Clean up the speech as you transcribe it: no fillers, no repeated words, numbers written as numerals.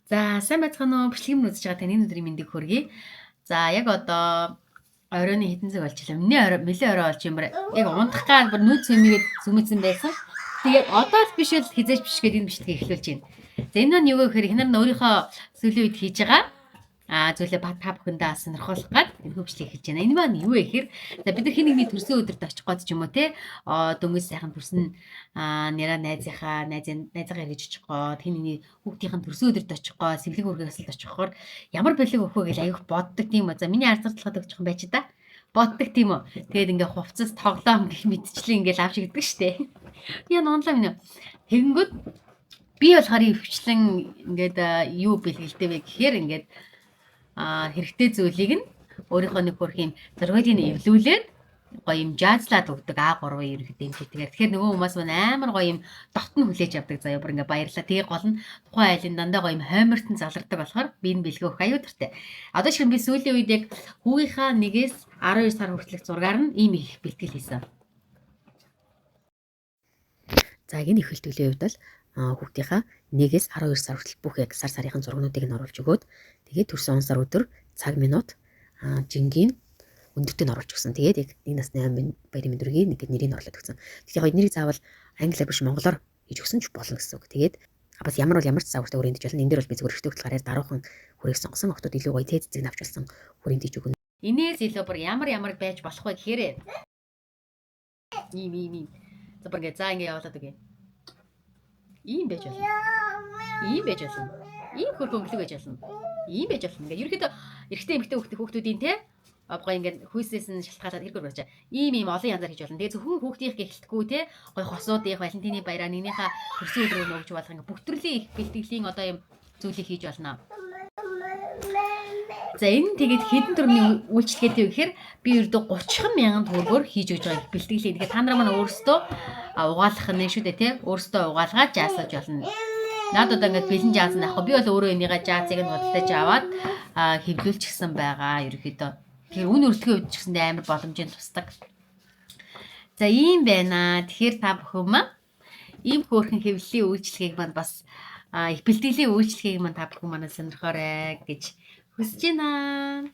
За сайн байцгаана уу? Бичлэгийн минь үзэж байгаа тань энэ өдрийн мэндийг хүргэе. За яг одоо оройн хэдэн цаг болж байна. Миний орой нэлээд орой болж юм байна. Яг унтах гал бүр нүд цэмээгээд зүмэцэн байсан. Тэгээд одоо л биш л хизээч биш гэдэг энэ бичлэгийг эхлүүлж байна. За энэ нь юу гэхээр хинар нь өөрийнхөө сүүлийн үед хийж байгаа зүйлээ та бүхэндээ сонирхуулах гад энэ хөвчлийг хийж байна. Энэ маань юу вэ гэхээр за бид нар хин нэгний төрсөн өдөрт очих гоод ч юм уу те дөнгөж сайхан төрсөн нэраа найзынхаа гэж очих гоод хин нэгний хүүхдийн төрсөн өдөрт очих гоод сэвлэг үргээ өсөлт очихоор ямар бэлэг өгөх вэ гэж аяг боддог тийм үү. За миний ард зарлахад өгчих юм байж та. Боддог тийм үү. Тэгээд ингээ хувцас тоглоом гэх мэтчлэн ингээл авч игдэг штэ. Яа нонлоо минь. Тэгэнгүүт би болохоор өвчлэн ингээд юу бэлгэлтэй вэ гэхээр ингээд хэрэгтэй зүйлийг нь өөрийнхөө нэг хөрх юм зургуулийг эвлүүлээд гоё юм жаазлаад өгдөг А3 ерөөхдөө юм шиг. Тэгэхээр нөгөө хүмүүс маань амар гоё юм дотн хүлээж авдаг заяа бүр ингээ баярлаа. Тэгээ гол нь тухайн айлын дандаа гоё юм хоймортон залардаг болохоор би энэ бэлгээ өгөх аюу дуртай. Одоо шиг би сүүлийн үед яг хүүгийнхаа 1-ээс 12 сар хүртэлх зургаар нь ийм их бэлтгэл хийсэн. За энэ их хөлтөлийн хувьд бол хүүхдийнхаа 1-ээс 12 сар хүртэл бүх яг сар сарын зургуудыг нь оруулж өгөөд тэгээд төрсөн он сар өдөр цаг минут жингийн өндөртөө нь оруулж өгсөн. Тэгээд яг 1 насны 8 баярын мэдрэмгийн нэг нэрийг оруулаад өгсөн. Тэгэхээр эднийг заавал англиар биш монголоор хийж өгсөн ч болно гэсэн үг. Тэгээд бас ямар ч загвартай хүрээнд ч болно. Энэ дээр бол би зөвхөн өргөжтэй хөтөл гараар даруухан хүрээг сонгосон. Охтууд илүү гоё тээ цэцэг авч болсон хүрээнд хийж өгнө. Инээс илүү бүр ямар байж болох вэ гэхээр ийм. За бүр ингээ явуулаад үгүй. Ийм байж болно. Ийм байж болно. Ийм хөрх өнгөлөг байж болно. Ийм байж болно. Ингээ ерөөхдөө эрэгтэй эмэгтэй хүүхдүүдийн те гоё ингээ хүйсээс нь шалтгаалаад хэрэггүй болж байгаа. Ийм олон янзаар хийж болно. Тэгээ зөвхөн хүүхдийн гэлтггүй те гоё хосуудын Валентины баяраа нэгнийхээ төрсөн өдрөөр нөгж болох ингээ бүх төрлийн их бэлтгэлийн одоо юм зүйлийг хийж болно. За энэ тэгээд хэдэн төрлийн үйлчлэгээтэй вэ гэхээр би ердөө 30,000 төгрөгөөр хийж өгж байгаа бэлтгэлийг. Тэгэхээр та нар маань өөрсдөө угаалгах нь шүү дээ тий. Өөрсдөө угаалгаад жаасаж болно. Надад одоо ингээд бэлэн жааз наах. Би бол өөрөө энийгээ жаазыг нь худалдаж аваад хэвлүүлчихсэн байгаа ерөөхдөө. Тэгэхээр үн өртгөө үед ч гэсэндээ амар боломжийн тусдаг. За ийм байна. Тэгэхээр та бүхэн маань ийм хөөрхөн хэвлэлийн үйлчлэгийг маань бас их бэлтгэлийн үйлчлэгийг маань та бүхэн манай сонирхоорой гэж хүсэж байна.